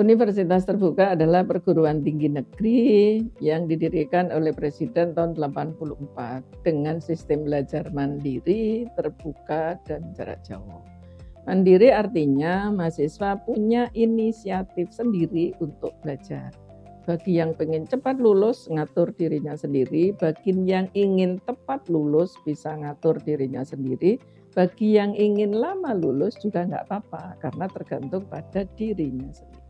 Universitas Terbuka adalah perguruan tinggi negeri yang didirikan oleh Presiden tahun 84 dengan sistem belajar mandiri, terbuka, dan jarak jauh. Mandiri artinya mahasiswa punya inisiatif sendiri untuk belajar. Bagi yang pengen cepat lulus, ngatur dirinya sendiri. Bagi yang ingin tepat lulus, bisa ngatur dirinya sendiri. Bagi yang ingin lama lulus juga nggak apa-apa, karena tergantung pada dirinya sendiri.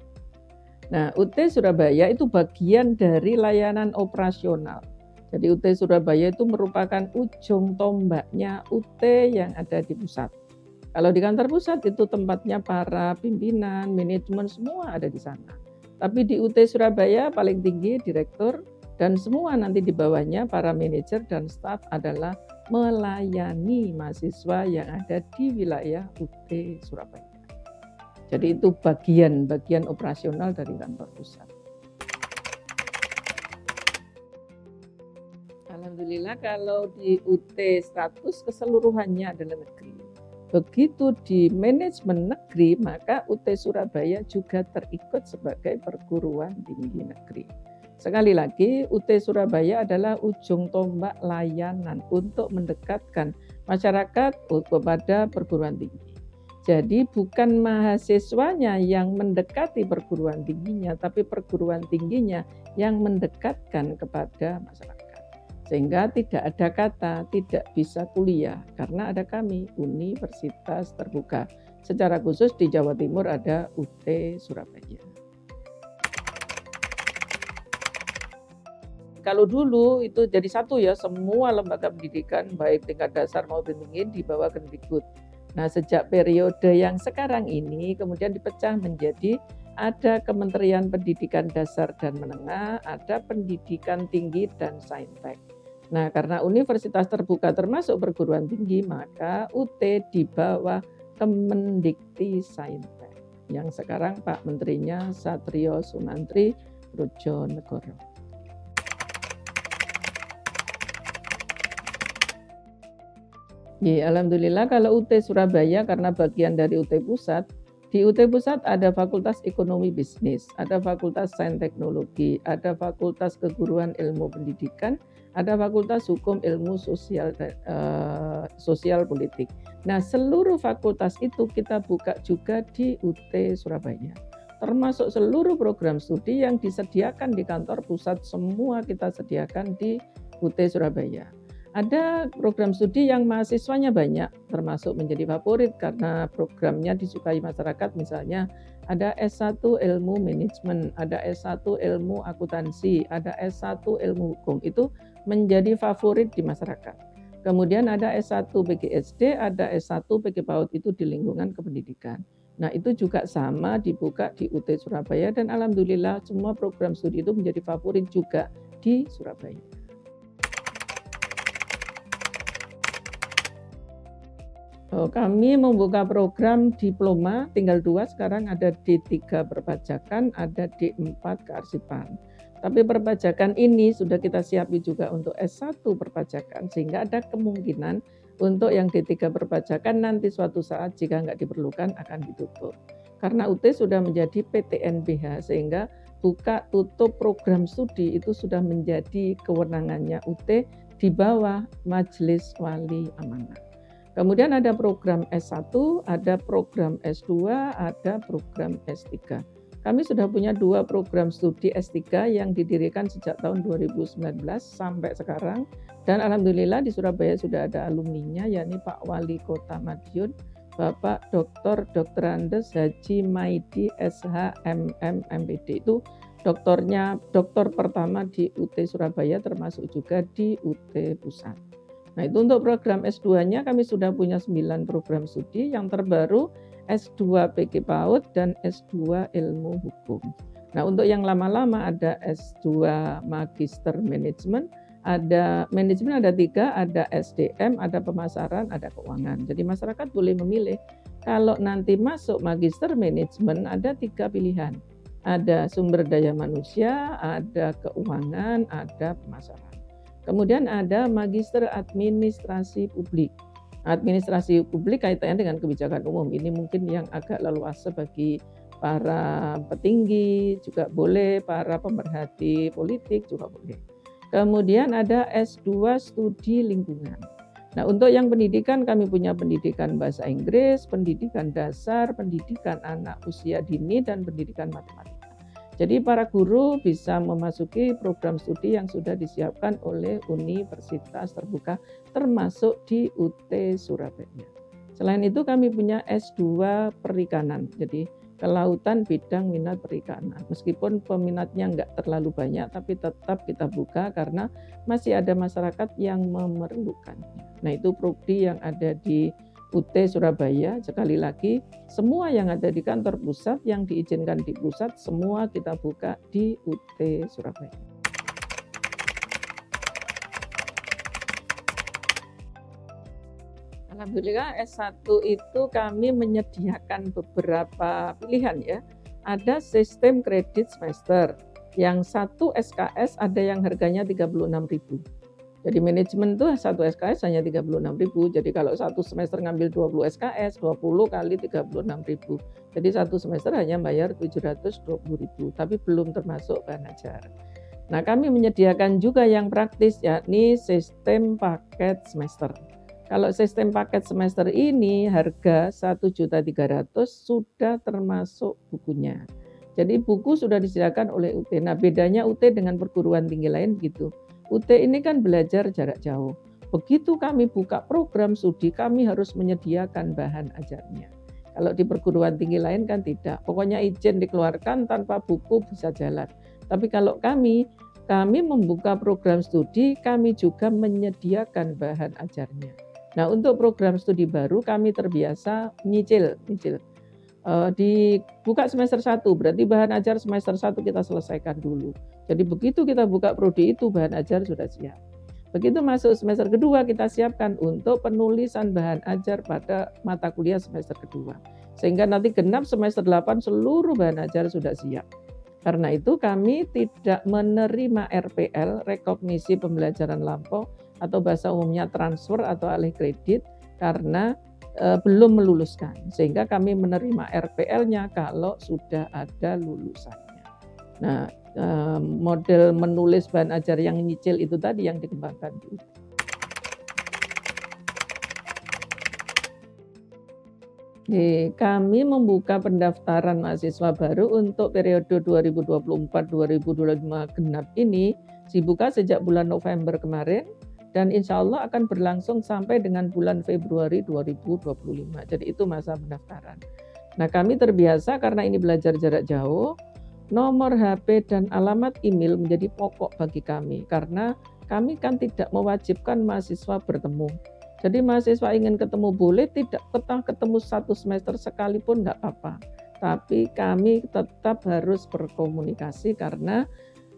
Nah, UT Surabaya itu bagian dari layanan operasional. Jadi UT Surabaya itu merupakan ujung tombaknya UT yang ada di pusat. Kalau di kantor pusat itu tempatnya para pimpinan, manajemen semua ada di sana. Tapi di UT Surabaya paling tinggi direktur dan semua nanti di bawahnya para manajer dan staf adalah melayani mahasiswa yang ada di wilayah UT Surabaya. Jadi itu bagian operasional dari kantor pusat. Alhamdulillah kalau di UT status keseluruhannya adalah negeri. Begitu di manajemen negeri, maka UT Surabaya juga terikut sebagai perguruan tinggi negeri. Sekali lagi, UT Surabaya adalah ujung tombak layanan untuk mendekatkan masyarakat kepada perguruan tinggi. Jadi bukan mahasiswanya yang mendekati perguruan tingginya, tapi perguruan tingginya yang mendekatkan kepada masyarakat. Sehingga tidak ada kata tidak bisa kuliah, karena ada kami, Universitas Terbuka. Secara khusus di Jawa Timur ada UT Surabaya. Kalau dulu itu jadi satu ya, semua lembaga pendidikan baik tingkat dasar maupun tinggi di bawah Kemdikbud. Nah, sejak periode yang sekarang ini kemudian dipecah menjadi ada Kementerian Pendidikan Dasar dan Menengah, ada Pendidikan Tinggi dan Saintek. Nah, karena Universitas Terbuka termasuk perguruan tinggi, maka UT di bawah Kemendikti Saintek. Yang sekarang Pak Menterinya Satrio Sunantri Brojonegoro. Ya, alhamdulillah kalau UT Surabaya karena bagian dari UT Pusat, di UT Pusat ada Fakultas Ekonomi Bisnis, ada Fakultas Sains Teknologi, ada Fakultas Keguruan Ilmu Pendidikan, ada Fakultas Hukum Ilmu Sosial Politik. Nah, seluruh fakultas itu kita buka juga di UT Surabaya. Termasuk seluruh program studi yang disediakan di kantor pusat, semua kita sediakan di UT Surabaya. Ada program studi yang mahasiswanya banyak, termasuk menjadi favorit karena programnya disukai masyarakat. Misalnya ada S1 Ilmu Manajemen, ada S1 Ilmu Akuntansi, ada S1 Ilmu Hukum. Itu menjadi favorit di masyarakat. Kemudian ada S1 PGSD, ada S1 PG PAUD, itu di lingkungan kependidikan. Nah, itu juga sama dibuka di UT Surabaya dan alhamdulillah semua program studi itu menjadi favorit juga di Surabaya. Kami membuka program diploma, tinggal 2, sekarang ada D3 perpajakan, ada D4 kearsipan. Tapi perpajakan ini sudah kita siapin juga untuk S1 perpajakan, sehingga ada kemungkinan untuk yang D3 perpajakan nanti suatu saat jika nggak diperlukan akan ditutup. Karena UT sudah menjadi PTNBH, sehingga buka tutup program studi itu sudah menjadi kewenangannya UT di bawah Majelis Wali Amanah. Kemudian ada program S1, ada program S2, ada program S3. Kami sudah punya 2 program studi S3 yang didirikan sejak tahun 2019 sampai sekarang. Dan alhamdulillah di Surabaya sudah ada alumninya, yakni Pak Wali Kota Madiun, Bapak Dr. Andes Haji Maidi SHMM MPD. Itu doktor pertama di UT Surabaya, termasuk juga di UT Pusat. Nah, itu untuk program S2-nya kami sudah punya 9 program studi, yang terbaru S2 PG PAUD dan S2 Ilmu Hukum. Nah, untuk yang lama-lama ada S2 Magister Manajemen, ada 3, ada SDM, ada pemasaran, ada keuangan. Jadi masyarakat boleh memilih. Kalau nanti masuk Magister Manajemen ada 3 pilihan. Ada sumber daya manusia, ada keuangan, ada pemasaran. Kemudian ada Magister Administrasi Publik. Administrasi publik kaitannya dengan kebijakan umum. Ini mungkin yang agak leluasa bagi para petinggi juga boleh, para pemerhati politik juga boleh. Kemudian ada S2 studi lingkungan. Nah, untuk yang pendidikan kami punya pendidikan bahasa Inggris, pendidikan dasar, pendidikan anak usia dini, dan pendidikan matematika. Jadi para guru bisa memasuki program studi yang sudah disiapkan oleh Universitas Terbuka termasuk di UT Surabaya. Selain itu kami punya S2 perikanan, jadi kelautan bidang minat perikanan. Meskipun peminatnya enggak terlalu banyak, tapi tetap kita buka karena masih ada masyarakat yang memerlukannya. Nah, itu prodi yang ada di UT Surabaya. Sekali lagi, semua yang ada di kantor pusat, yang diizinkan di pusat, semua kita buka di UT Surabaya. Alhamdulillah S1 itu kami menyediakan beberapa pilihan ya. Ada sistem kredit semester. Yang satu SKS ada yang harganya 36.000. Jadi manajemen tuh satu SKS hanya 36.000. Jadi kalau satu semester ngambil 20 SKS, 20 kali 36.000. Jadi satu semester hanya bayar 720.000, tapi belum termasuk bahan ajar. Nah, kami menyediakan juga yang praktis, yakni sistem paket semester. Kalau sistem paket semester ini harga 1.300.000 sudah termasuk bukunya. Jadi buku sudah disediakan oleh UT. Nah, bedanya UT dengan perguruan tinggi lain gitu. UT ini kan belajar jarak jauh. Begitu kami buka program studi, kami harus menyediakan bahan ajarnya. Kalau di perguruan tinggi lain kan tidak. Pokoknya izin dikeluarkan tanpa buku bisa jalan. Tapi kalau kami membuka program studi, kami juga menyediakan bahan ajarnya. Nah, untuk program studi baru kami terbiasa nyicil. Dibuka semester 1, berarti bahan ajar semester 1 kita selesaikan dulu. Jadi begitu kita buka prodi itu, bahan ajar sudah siap. Begitu masuk semester kedua, kita siapkan untuk penulisan bahan ajar pada mata kuliah semester kedua. Sehingga nanti genap semester 8 seluruh bahan ajar sudah siap. Karena itu kami tidak menerima RPL, rekognisi pembelajaran lampau, atau bahasa umumnya transfer atau alih kredit, karena belum meluluskan, sehingga kami menerima RPL-nya kalau sudah ada lulusannya. Nah, model menulis bahan ajar yang nyicil itu tadi yang dikembangkan di UT. Kami membuka pendaftaran mahasiswa baru untuk periode 2024-2025 genap ini dibuka sejak bulan November kemarin. Dan insya Allah akan berlangsung sampai dengan bulan Februari 2025. Jadi itu masa pendaftaran. Nah, kami terbiasa karena ini belajar jarak jauh, nomor HP dan alamat email menjadi pokok bagi kami. Karena kami kan tidak mewajibkan mahasiswa bertemu. Jadi mahasiswa ingin ketemu boleh, tidak ketemu satu semester sekalipun enggak apa-apa. Tapi kami tetap harus berkomunikasi karena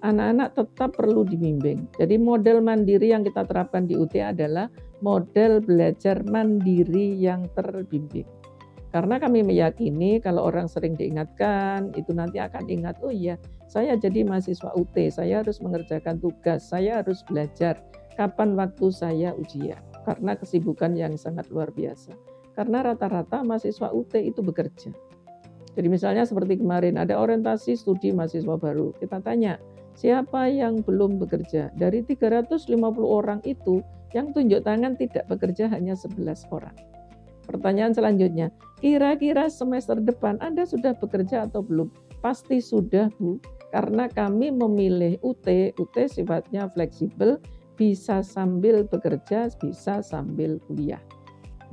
anak-anak tetap perlu dibimbing. Jadi model mandiri yang kita terapkan di UT adalah model belajar mandiri yang terbimbing. Karena kami meyakini kalau orang sering diingatkan, itu nanti akan ingat, oh iya, saya jadi mahasiswa UT, saya harus mengerjakan tugas, saya harus belajar. Kapan waktu saya ujian? Karena kesibukan yang sangat luar biasa. Karena rata-rata mahasiswa UT itu bekerja. Jadi misalnya seperti kemarin ada orientasi studi mahasiswa baru. Kita tanya, siapa yang belum bekerja? Dari 350 orang itu, yang tunjuk tangan tidak bekerja hanya 11 orang. Pertanyaan selanjutnya, kira-kira semester depan Anda sudah bekerja atau belum? Pasti sudah, Bu. Karena kami memilih UT sifatnya fleksibel, bisa sambil bekerja, bisa sambil kuliah.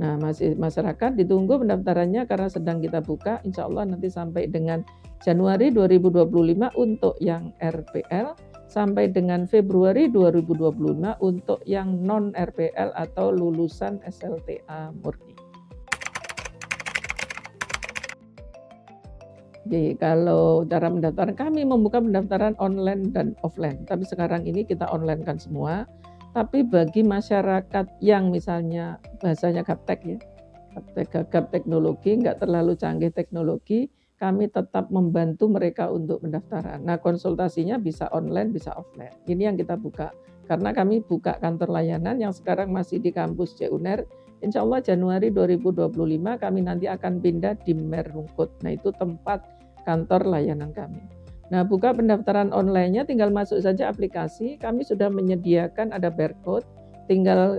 Nah, masyarakat ditunggu pendaftarannya karena sedang kita buka, insya Allah nanti sampai dengan Januari 2025 untuk yang RPL, sampai dengan Februari 2025 untuk yang non-RPL atau lulusan SLTA murni. Jadi kalau cara pendaftaran, kami membuka pendaftaran online dan offline, tapi sekarang ini kita online kan semua. Tapi bagi masyarakat yang misalnya bahasanya gaptek ya, gap teknologi, nggak terlalu canggih teknologi, kami tetap membantu mereka untuk pendaftaran. Nah, konsultasinya bisa online, bisa offline. Ini yang kita buka. Karena kami buka kantor layanan yang sekarang masih di kampus CUNER. Insya Allah Januari 2025 kami nanti akan pindah di Merungkut. Nah, itu tempat kantor layanan kami. Nah, buka pendaftaran online-nya tinggal masuk saja aplikasi, kami sudah menyediakan ada barcode, tinggal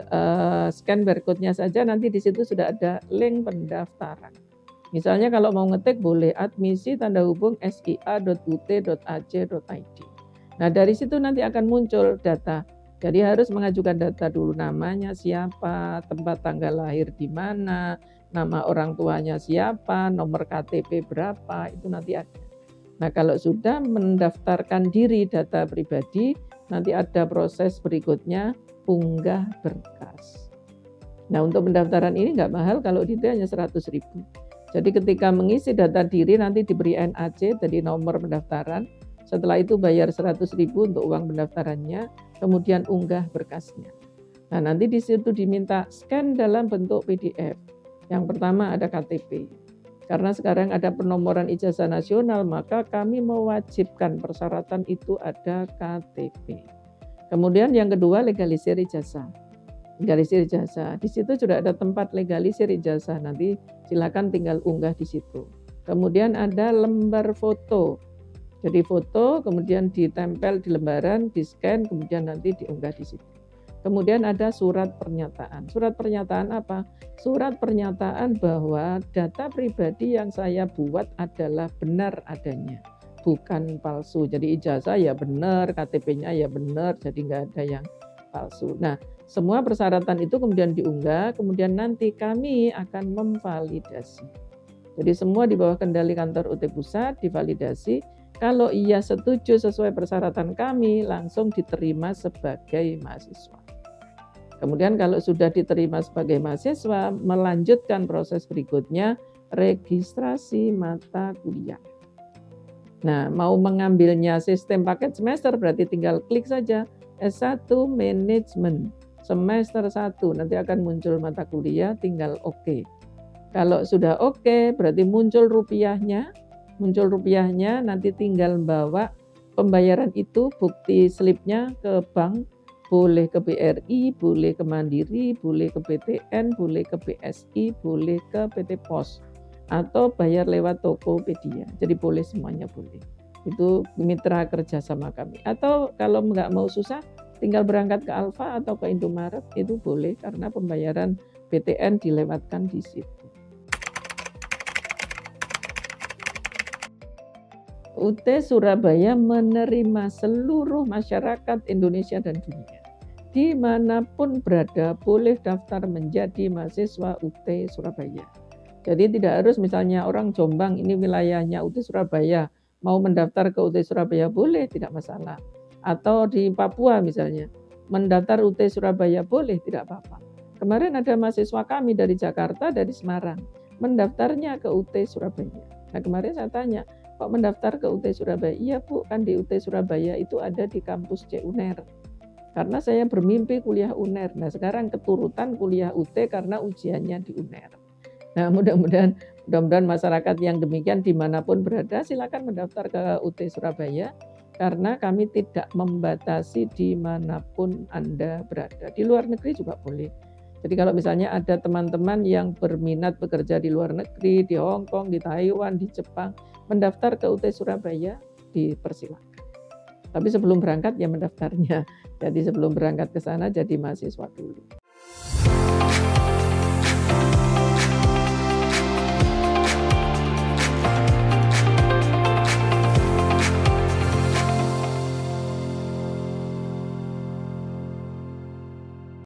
scan barcode-nya saja, nanti di situ sudah ada link pendaftaran. Misalnya kalau mau ngetik boleh admisi tanda hubung sia.ut.ac.id. Nah, dari situ nanti akan muncul data. Jadi harus mengajukan data dulu, namanya siapa, tempat tanggal lahir di mana, nama orang tuanya siapa, nomor KTP berapa, itu nanti ada. Nah, kalau sudah mendaftarkan diri data pribadi, nanti ada proses berikutnya, unggah berkas. Nah, untuk pendaftaran ini nggak mahal, kalau itu hanya 100.000. Jadi ketika mengisi data diri nanti diberi NAC, jadi nomor pendaftaran. Setelah itu bayar 100.000 untuk uang pendaftarannya, kemudian unggah berkasnya. Nah, nanti di situ diminta scan dalam bentuk PDF. Yang pertama ada KTP. Karena sekarang ada penomoran ijazah nasional, maka kami mewajibkan persyaratan itu ada KTP. Kemudian yang kedua legalisir ijazah. Legalisir ijazah. Di situ sudah ada tempat legalisir ijazah. Nanti silakan tinggal unggah di situ. Kemudian ada lembar foto. Jadi foto kemudian ditempel di lembaran, di-scan, kemudian nanti diunggah di situ. Kemudian ada surat pernyataan. Surat pernyataan apa? Surat pernyataan bahwa data pribadi yang saya buat adalah benar adanya, bukan palsu. Jadi ijazah ya benar, KTP-nya ya benar, jadi nggak ada yang palsu. Nah, semua persyaratan itu kemudian diunggah, kemudian nanti kami akan memvalidasi. Jadi semua di bawah kendali kantor UT Pusat divalidasi. Kalau ia setuju sesuai persyaratan kami, langsung diterima sebagai mahasiswa. Kemudian kalau sudah diterima sebagai mahasiswa, melanjutkan proses berikutnya, registrasi mata kuliah. Nah, mau mengambilnya sistem paket semester, berarti tinggal klik saja S1 Manajemen semester 1, nanti akan muncul mata kuliah, tinggal oke. Kalau sudah oke, berarti muncul rupiahnya, nanti tinggal bawa pembayaran itu, bukti slipnya ke bank, boleh ke BRI, boleh ke Mandiri, boleh ke BTN, boleh ke BSI, boleh ke PT Pos, atau bayar lewat Tokopedia. Jadi boleh, semuanya boleh. Itu mitra kerja sama kami. Atau kalau nggak mau susah, tinggal berangkat ke Alfa atau ke Indomaret, itu boleh karena pembayaran BTN dilewatkan di situ. UT Surabaya menerima seluruh masyarakat Indonesia dan dunia. Dimanapun berada boleh daftar menjadi mahasiswa UT Surabaya. Jadi tidak harus misalnya orang Jombang, ini wilayahnya UT Surabaya, mau mendaftar ke UT Surabaya boleh, tidak masalah. Atau di Papua misalnya, mendaftar UT Surabaya boleh, tidak apa-apa. Kemarin ada mahasiswa kami dari Jakarta, dari Semarang, mendaftarnya ke UT Surabaya. Nah kemarin saya tanya, kok mendaftar ke UT Surabaya? Iya Bu, kan di UT Surabaya itu ada di kampus CUNER. Karena saya bermimpi kuliah UNER. Nah sekarang keturutan kuliah UT karena ujiannya di UNER. Nah mudah-mudahan masyarakat yang demikian dimanapun berada silakan mendaftar ke UT Surabaya. Karena kami tidak membatasi dimanapun Anda berada. Di luar negeri juga boleh. Jadi kalau misalnya ada teman-teman yang berminat bekerja di luar negeri, di Hong Kong, di Taiwan, di Jepang, mendaftar ke UT Surabaya, dipersilakan. Tapi sebelum berangkat ya mendaftarnya. Jadi sebelum berangkat ke sana jadi mahasiswa dulu.